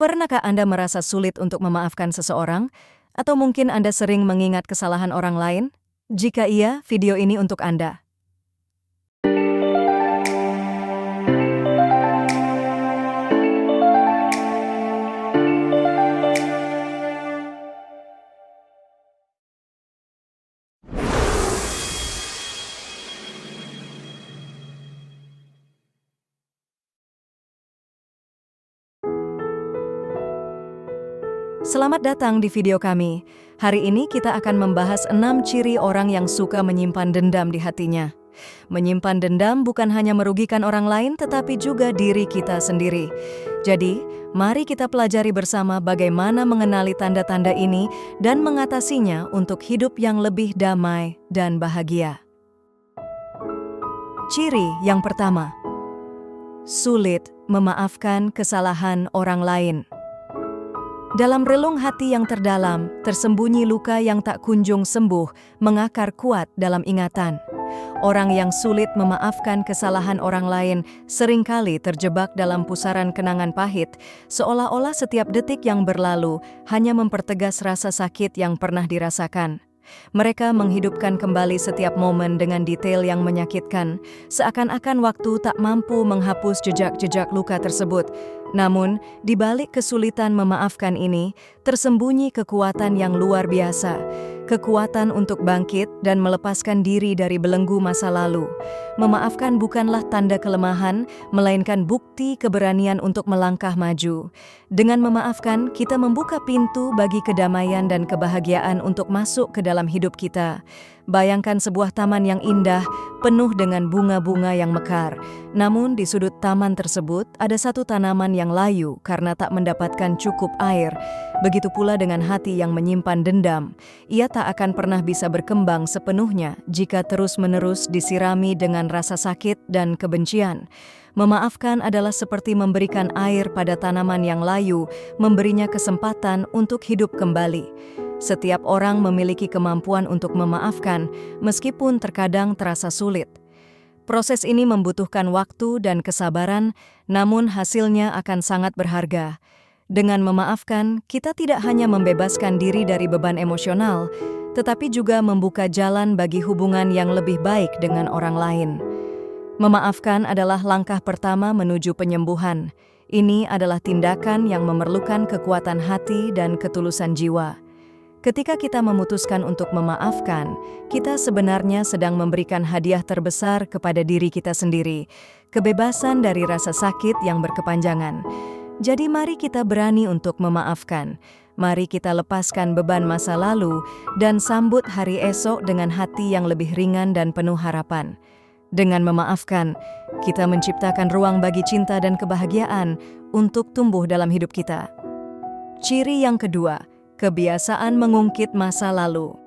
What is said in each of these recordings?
Pernahkah Anda merasa sulit untuk memaafkan seseorang? Atau mungkin Anda sering mengingat kesalahan orang lain? Jika iya, video ini untuk Anda. Selamat datang di video kami. Hari ini kita akan membahas 6 ciri orang yang suka menyimpan dendam di hatinya. Menyimpan dendam bukan hanya merugikan orang lain, tetapi juga diri kita sendiri. Jadi, mari kita pelajari bersama bagaimana mengenali tanda-tanda ini dan mengatasinya untuk hidup yang lebih damai dan bahagia. Ciri yang pertama, sulit memaafkan kesalahan orang lain. Dalam relung hati yang terdalam, tersembunyi luka yang tak kunjung sembuh, mengakar kuat dalam ingatan. Orang yang sulit memaafkan kesalahan orang lain seringkali terjebak dalam pusaran kenangan pahit, seolah-olah setiap detik yang berlalu hanya mempertegas rasa sakit yang pernah dirasakan. Mereka menghidupkan kembali setiap momen dengan detail yang menyakitkan, seakan-akan waktu tak mampu menghapus jejak-jejak luka tersebut. Namun, di balik kesulitan memaafkan ini, tersembunyi kekuatan yang luar biasa. Kekuatan untuk bangkit dan melepaskan diri dari belenggu masa lalu. Memaafkan bukanlah tanda kelemahan, melainkan bukti keberanian untuk melangkah maju. Dengan memaafkan, kita membuka pintu bagi kedamaian dan kebahagiaan untuk masuk ke dalam hidup kita. Bayangkan sebuah taman yang indah, penuh dengan bunga-bunga yang mekar. Namun di sudut taman tersebut ada satu tanaman yang layu karena tak mendapatkan cukup air. Begitu pula dengan hati yang menyimpan dendam. Ia tak akan pernah bisa berkembang sepenuhnya jika terus-menerus disirami dengan rasa sakit dan kebencian. Memaafkan adalah seperti memberikan air pada tanaman yang layu, memberinya kesempatan untuk hidup kembali. Setiap orang memiliki kemampuan untuk memaafkan, meskipun terkadang terasa sulit. Proses ini membutuhkan waktu dan kesabaran, namun hasilnya akan sangat berharga. Dengan memaafkan, kita tidak hanya membebaskan diri dari beban emosional, tetapi juga membuka jalan bagi hubungan yang lebih baik dengan orang lain. Memaafkan adalah langkah pertama menuju penyembuhan. Ini adalah tindakan yang memerlukan kekuatan hati dan ketulusan jiwa. Ketika kita memutuskan untuk memaafkan, kita sebenarnya sedang memberikan hadiah terbesar kepada diri kita sendiri, kebebasan dari rasa sakit yang berkepanjangan. Jadi mari kita berani untuk memaafkan. Mari kita lepaskan beban masa lalu dan sambut hari esok dengan hati yang lebih ringan dan penuh harapan. Dengan memaafkan, kita menciptakan ruang bagi cinta dan kebahagiaan untuk tumbuh dalam hidup kita. Ciri yang kedua, kebiasaan mengungkit masa lalu.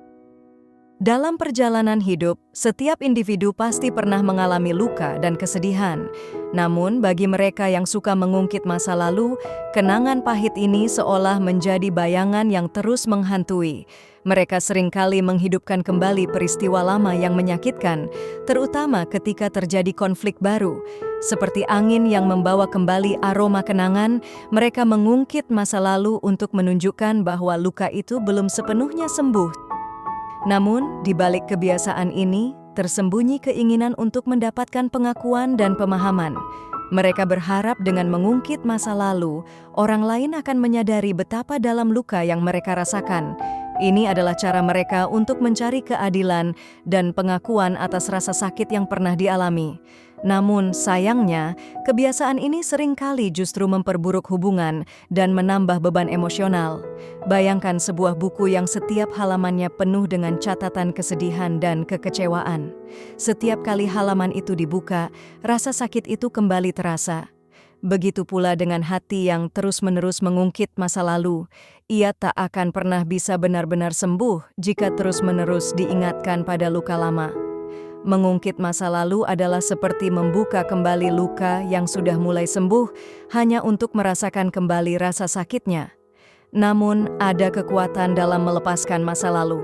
Dalam perjalanan hidup, setiap individu pasti pernah mengalami luka dan kesedihan. Namun, bagi mereka yang suka mengungkit masa lalu, kenangan pahit ini seolah menjadi bayangan yang terus menghantui. Mereka seringkali menghidupkan kembali peristiwa lama yang menyakitkan, terutama ketika terjadi konflik baru. Seperti angin yang membawa kembali aroma kenangan, mereka mengungkit masa lalu untuk menunjukkan bahwa luka itu belum sepenuhnya sembuh. Namun, di balik kebiasaan ini, tersembunyi keinginan untuk mendapatkan pengakuan dan pemahaman. Mereka berharap dengan mengungkit masa lalu, orang lain akan menyadari betapa dalam luka yang mereka rasakan. Ini adalah cara mereka untuk mencari keadilan dan pengakuan atas rasa sakit yang pernah dialami. Namun sayangnya, kebiasaan ini seringkali justru memperburuk hubungan dan menambah beban emosional. Bayangkan sebuah buku yang setiap halamannya penuh dengan catatan kesedihan dan kekecewaan. Setiap kali halaman itu dibuka, rasa sakit itu kembali terasa. Begitu pula dengan hati yang terus-menerus mengungkit masa lalu. Ia tak akan pernah bisa benar-benar sembuh jika terus-menerus diingatkan pada luka lama. Mengungkit masa lalu adalah seperti membuka kembali luka yang sudah mulai sembuh hanya untuk merasakan kembali rasa sakitnya. Namun, ada kekuatan dalam melepaskan masa lalu.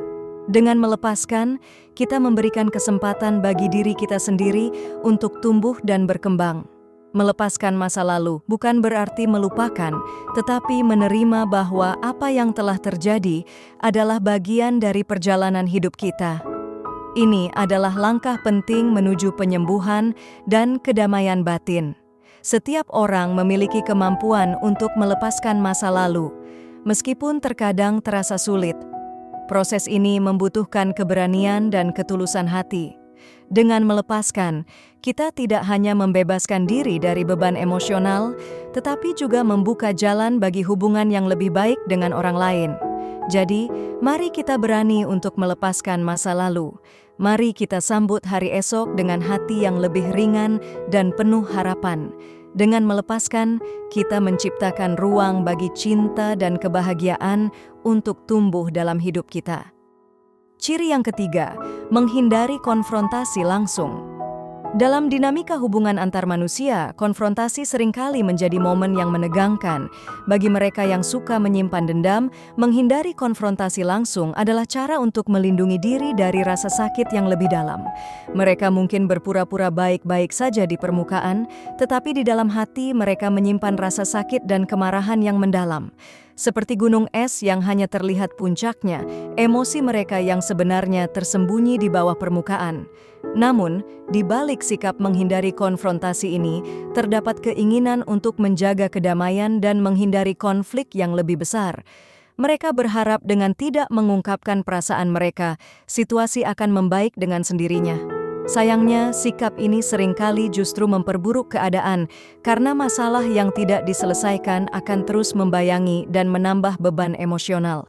Dengan melepaskan, kita memberikan kesempatan bagi diri kita sendiri untuk tumbuh dan berkembang. Melepaskan masa lalu bukan berarti melupakan, tetapi menerima bahwa apa yang telah terjadi adalah bagian dari perjalanan hidup kita. Ini adalah langkah penting menuju penyembuhan dan kedamaian batin. Setiap orang memiliki kemampuan untuk melepaskan masa lalu, meskipun terkadang terasa sulit. Proses ini membutuhkan keberanian dan ketulusan hati. Dengan melepaskan, kita tidak hanya membebaskan diri dari beban emosional, tetapi juga membuka jalan bagi hubungan yang lebih baik dengan orang lain. Jadi, mari kita berani untuk melepaskan masa lalu. Mari kita sambut hari esok dengan hati yang lebih ringan dan penuh harapan. Dengan melepaskan, kita menciptakan ruang bagi cinta dan kebahagiaan untuk tumbuh dalam hidup kita. Ciri yang ketiga, menghindari konfrontasi langsung. Dalam dinamika hubungan antar manusia, konfrontasi seringkali menjadi momen yang menegangkan. Bagi mereka yang suka menyimpan dendam, menghindari konfrontasi langsung adalah cara untuk melindungi diri dari rasa sakit yang lebih dalam. Mereka mungkin berpura-pura baik-baik saja di permukaan, tetapi di dalam hati mereka menyimpan rasa sakit dan kemarahan yang mendalam. Seperti gunung es yang hanya terlihat puncaknya, emosi mereka yang sebenarnya tersembunyi di bawah permukaan. Namun, di balik sikap menghindari konfrontasi ini, terdapat keinginan untuk menjaga kedamaian dan menghindari konflik yang lebih besar. Mereka berharap dengan tidak mengungkapkan perasaan mereka, situasi akan membaik dengan sendirinya. Sayangnya, sikap ini seringkali justru memperburuk keadaan karena masalah yang tidak diselesaikan akan terus membayangi dan menambah beban emosional.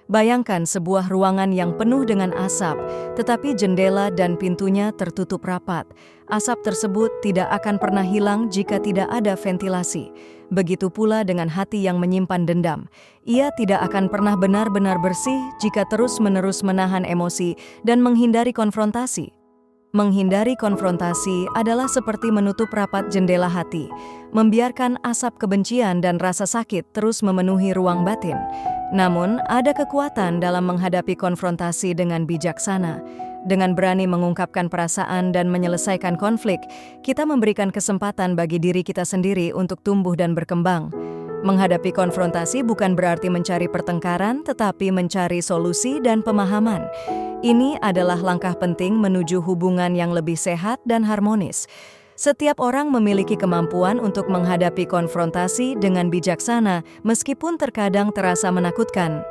Bayangkan sebuah ruangan yang penuh dengan asap, tetapi jendela dan pintunya tertutup rapat. Asap tersebut tidak akan pernah hilang jika tidak ada ventilasi. Begitu pula dengan hati yang menyimpan dendam. Ia tidak akan pernah benar-benar bersih jika terus-menerus menahan emosi dan menghindari konfrontasi. Menghindari konfrontasi adalah seperti menutup rapat jendela hati, membiarkan asap kebencian dan rasa sakit terus memenuhi ruang batin. Namun, ada kekuatan dalam menghadapi konfrontasi dengan bijaksana. Dengan berani mengungkapkan perasaan dan menyelesaikan konflik, kita memberikan kesempatan bagi diri kita sendiri untuk tumbuh dan berkembang. Menghadapi konfrontasi bukan berarti mencari pertengkaran, tetapi mencari solusi dan pemahaman. Ini adalah langkah penting menuju hubungan yang lebih sehat dan harmonis. Setiap orang memiliki kemampuan untuk menghadapi konfrontasi dengan bijaksana, meskipun terkadang terasa menakutkan.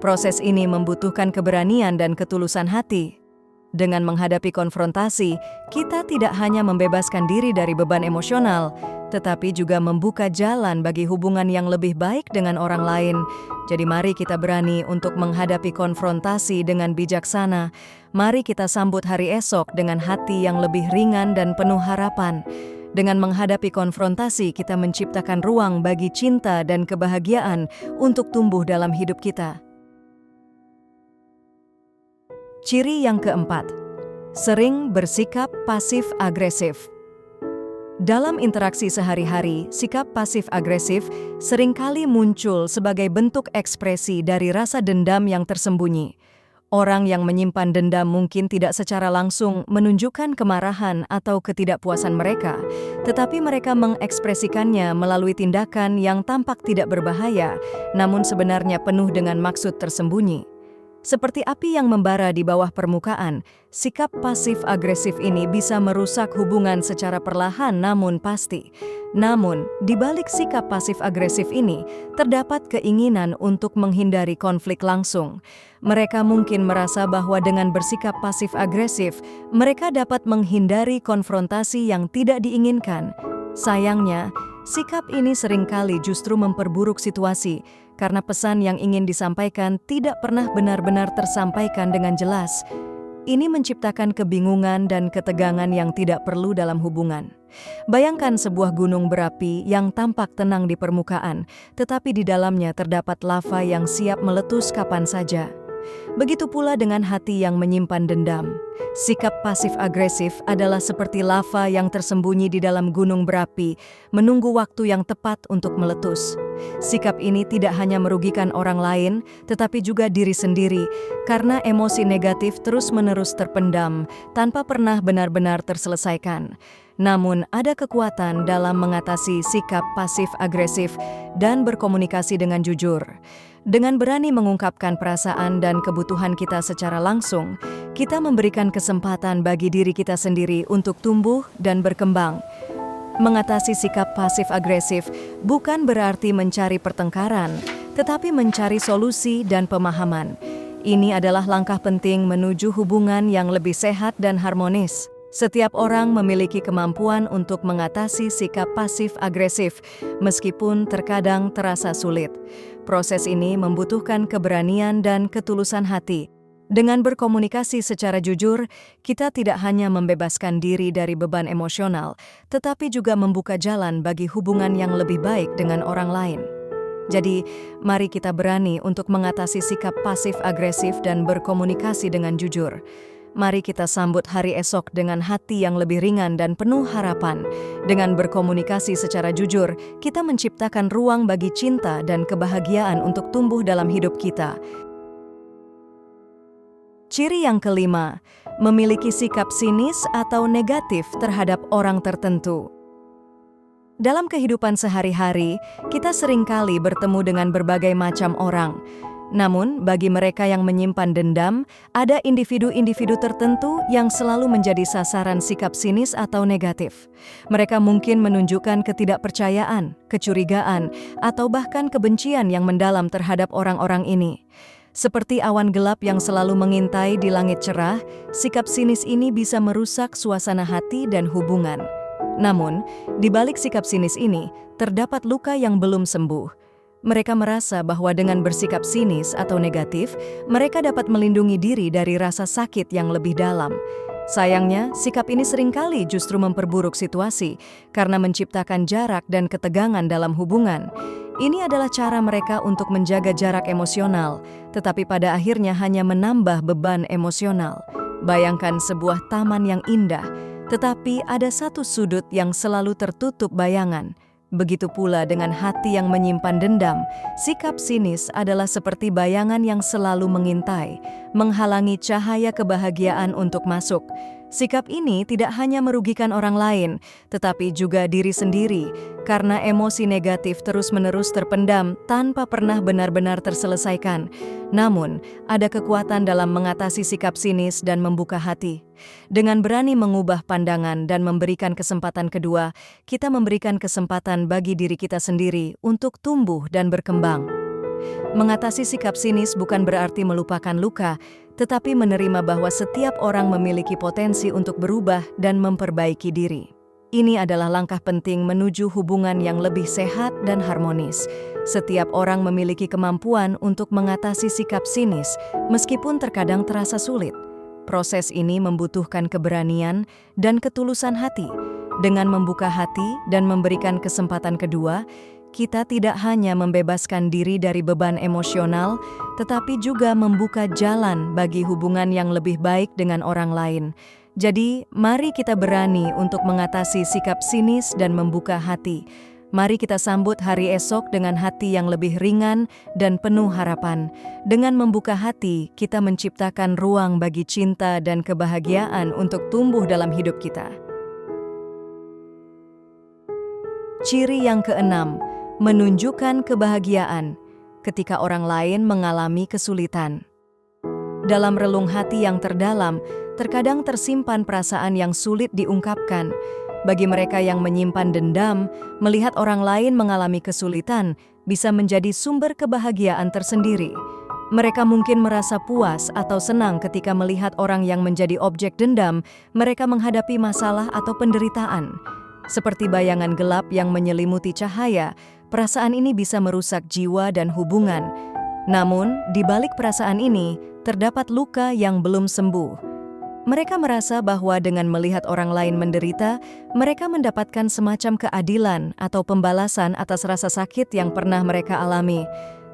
Proses ini membutuhkan keberanian dan ketulusan hati. Dengan menghadapi konfrontasi, kita tidak hanya membebaskan diri dari beban emosional, tetapi juga membuka jalan bagi hubungan yang lebih baik dengan orang lain. Jadi mari kita berani untuk menghadapi konfrontasi dengan bijaksana. Mari kita sambut hari esok dengan hati yang lebih ringan dan penuh harapan. Dengan menghadapi konfrontasi, kita menciptakan ruang bagi cinta dan kebahagiaan untuk tumbuh dalam hidup kita. Ciri yang keempat, sering bersikap pasif-agresif. Dalam interaksi sehari-hari, sikap pasif-agresif seringkali muncul sebagai bentuk ekspresi dari rasa dendam yang tersembunyi. Orang yang menyimpan dendam mungkin tidak secara langsung menunjukkan kemarahan atau ketidakpuasan mereka, tetapi mereka mengekspresikannya melalui tindakan yang tampak tidak berbahaya, namun sebenarnya penuh dengan maksud tersembunyi. Seperti api yang membara di bawah permukaan, sikap pasif-agresif ini bisa merusak hubungan secara perlahan namun pasti. Namun, di balik sikap pasif-agresif ini, terdapat keinginan untuk menghindari konflik langsung. Mereka mungkin merasa bahwa dengan bersikap pasif-agresif, mereka dapat menghindari konfrontasi yang tidak diinginkan. Sayangnya, sikap ini seringkali justru memperburuk situasi, karena pesan yang ingin disampaikan tidak pernah benar-benar tersampaikan dengan jelas. Ini menciptakan kebingungan dan ketegangan yang tidak perlu dalam hubungan. Bayangkan sebuah gunung berapi yang tampak tenang di permukaan, tetapi di dalamnya terdapat lava yang siap meletus kapan saja. Begitu pula dengan hati yang menyimpan dendam. Sikap pasif-agresif adalah seperti lava yang tersembunyi di dalam gunung berapi, menunggu waktu yang tepat untuk meletus. Sikap ini tidak hanya merugikan orang lain, tetapi juga diri sendiri, karena emosi negatif terus-menerus terpendam tanpa pernah benar-benar terselesaikan. Namun, ada kekuatan dalam mengatasi sikap pasif-agresif dan berkomunikasi dengan jujur. Dengan berani mengungkapkan perasaan dan kebutuhan kita secara langsung, kita memberikan kesempatan bagi diri kita sendiri untuk tumbuh dan berkembang. Mengatasi sikap pasif-agresif bukan berarti mencari pertengkaran, tetapi mencari solusi dan pemahaman. Ini adalah langkah penting menuju hubungan yang lebih sehat dan harmonis. Setiap orang memiliki kemampuan untuk mengatasi sikap pasif-agresif, meskipun terkadang terasa sulit. Proses ini membutuhkan keberanian dan ketulusan hati. Dengan berkomunikasi secara jujur, kita tidak hanya membebaskan diri dari beban emosional, tetapi juga membuka jalan bagi hubungan yang lebih baik dengan orang lain. Jadi, mari kita berani untuk mengatasi sikap pasif-agresif dan berkomunikasi dengan jujur. Mari kita sambut hari esok dengan hati yang lebih ringan dan penuh harapan. Dengan berkomunikasi secara jujur, kita menciptakan ruang bagi cinta dan kebahagiaan untuk tumbuh dalam hidup kita. Ciri yang kelima, memiliki sikap sinis atau negatif terhadap orang tertentu. Dalam kehidupan sehari-hari, kita seringkali bertemu dengan berbagai macam orang. Namun, bagi mereka yang menyimpan dendam, ada individu-individu tertentu yang selalu menjadi sasaran sikap sinis atau negatif. Mereka mungkin menunjukkan ketidakpercayaan, kecurigaan, atau bahkan kebencian yang mendalam terhadap orang-orang ini. Seperti awan gelap yang selalu mengintai di langit cerah, sikap sinis ini bisa merusak suasana hati dan hubungan. Namun, di balik sikap sinis ini, terdapat luka yang belum sembuh. Mereka merasa bahwa dengan bersikap sinis atau negatif, mereka dapat melindungi diri dari rasa sakit yang lebih dalam. Sayangnya, sikap ini seringkali justru memperburuk situasi karena menciptakan jarak dan ketegangan dalam hubungan. Ini adalah cara mereka untuk menjaga jarak emosional, tetapi pada akhirnya hanya menambah beban emosional. Bayangkan sebuah taman yang indah, tetapi ada satu sudut yang selalu tertutup bayangan. Begitu pula dengan hati yang menyimpan dendam, sikap sinis adalah seperti bayangan yang selalu mengintai, menghalangi cahaya kebahagiaan untuk masuk. Sikap ini tidak hanya merugikan orang lain, tetapi juga diri sendiri, karena emosi negatif terus-menerus terpendam tanpa pernah benar-benar terselesaikan. Namun, ada kekuatan dalam mengatasi sikap sinis dan membuka hati. Dengan berani mengubah pandangan dan memberikan kesempatan kedua, kita memberikan kesempatan bagi diri kita sendiri untuk tumbuh dan berkembang. Mengatasi sikap sinis bukan berarti melupakan luka, tetapi menerima bahwa setiap orang memiliki potensi untuk berubah dan memperbaiki diri. Ini adalah langkah penting menuju hubungan yang lebih sehat dan harmonis. Setiap orang memiliki kemampuan untuk mengatasi sikap sinis, meskipun terkadang terasa sulit. Proses ini membutuhkan keberanian dan ketulusan hati. Dengan membuka hati dan memberikan kesempatan kedua, kita tidak hanya membebaskan diri dari beban emosional, tetapi juga membuka jalan bagi hubungan yang lebih baik dengan orang lain. Jadi, mari kita berani untuk mengatasi sikap sinis dan membuka hati. Mari kita sambut hari esok dengan hati yang lebih ringan dan penuh harapan. Dengan membuka hati, kita menciptakan ruang bagi cinta dan kebahagiaan untuk tumbuh dalam hidup kita. Ciri yang keenam, menunjukkan kebahagiaan ketika orang lain mengalami kesulitan. Dalam relung hati yang terdalam, terkadang tersimpan perasaan yang sulit diungkapkan. Bagi mereka yang menyimpan dendam, melihat orang lain mengalami kesulitan bisa menjadi sumber kebahagiaan tersendiri. Mereka mungkin merasa puas atau senang ketika melihat orang yang menjadi objek dendam, mereka menghadapi masalah atau penderitaan. Seperti bayangan gelap yang menyelimuti cahaya, perasaan ini bisa merusak jiwa dan hubungan. Namun, di balik perasaan ini, terdapat luka yang belum sembuh. Mereka merasa bahwa dengan melihat orang lain menderita, mereka mendapatkan semacam keadilan atau pembalasan atas rasa sakit yang pernah mereka alami.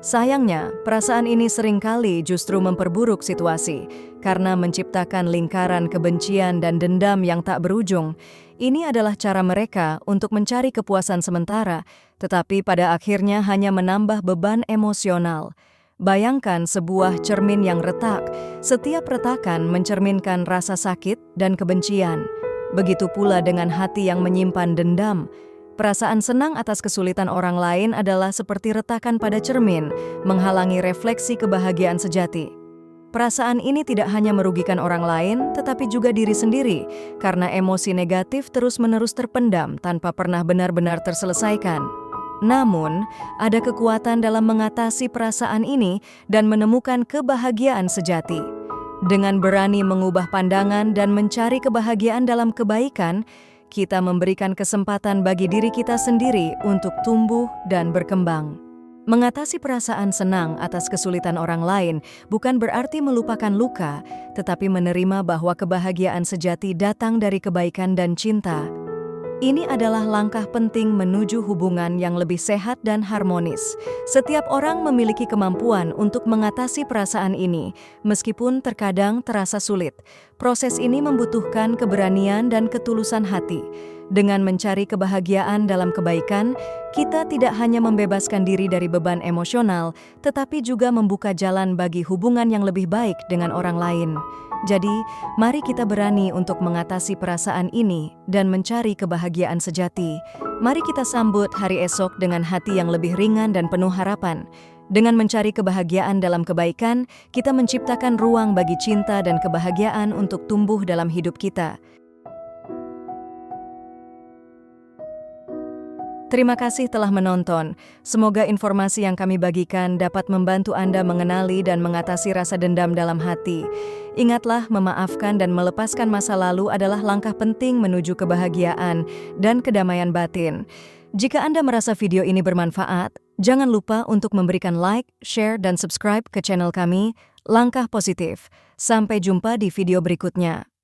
Sayangnya, perasaan ini seringkali justru memperburuk situasi karena menciptakan lingkaran kebencian dan dendam yang tak berujung. Ini adalah cara mereka untuk mencari kepuasan sementara, tetapi pada akhirnya hanya menambah beban emosional. Bayangkan sebuah cermin yang retak. Setiap retakan mencerminkan rasa sakit dan kebencian. Begitu pula dengan hati yang menyimpan dendam. Perasaan senang atas kesulitan orang lain adalah seperti retakan pada cermin, menghalangi refleksi kebahagiaan sejati. Perasaan ini tidak hanya merugikan orang lain, tetapi juga diri sendiri, karena emosi negatif terus-menerus terpendam tanpa pernah benar-benar terselesaikan. Namun, ada kekuatan dalam mengatasi perasaan ini dan menemukan kebahagiaan sejati. Dengan berani mengubah pandangan dan mencari kebahagiaan dalam kebaikan, kita memberikan kesempatan bagi diri kita sendiri untuk tumbuh dan berkembang. Mengatasi perasaan senang atas kesulitan orang lain bukan berarti melupakan luka, tetapi menerima bahwa kebahagiaan sejati datang dari kebaikan dan cinta. Ini adalah langkah penting menuju hubungan yang lebih sehat dan harmonis. Setiap orang memiliki kemampuan untuk mengatasi perasaan ini, meskipun terkadang terasa sulit. Proses ini membutuhkan keberanian dan ketulusan hati. Dengan mencari kebahagiaan dalam kebaikan, kita tidak hanya membebaskan diri dari beban emosional, tetapi juga membuka jalan bagi hubungan yang lebih baik dengan orang lain. Jadi, mari kita berani untuk mengatasi perasaan ini dan mencari kebahagiaan sejati. Mari kita sambut hari esok dengan hati yang lebih ringan dan penuh harapan. Dengan mencari kebahagiaan dalam kebaikan, kita menciptakan ruang bagi cinta dan kebahagiaan untuk tumbuh dalam hidup kita. Terima kasih telah menonton. Semoga informasi yang kami bagikan dapat membantu Anda mengenali dan mengatasi rasa dendam dalam hati. Ingatlah, memaafkan dan melepaskan masa lalu adalah langkah penting menuju kebahagiaan dan kedamaian batin. Jika Anda merasa video ini bermanfaat, jangan lupa untuk memberikan like, share, dan subscribe ke channel kami, Langkah Positif. Sampai jumpa di video berikutnya.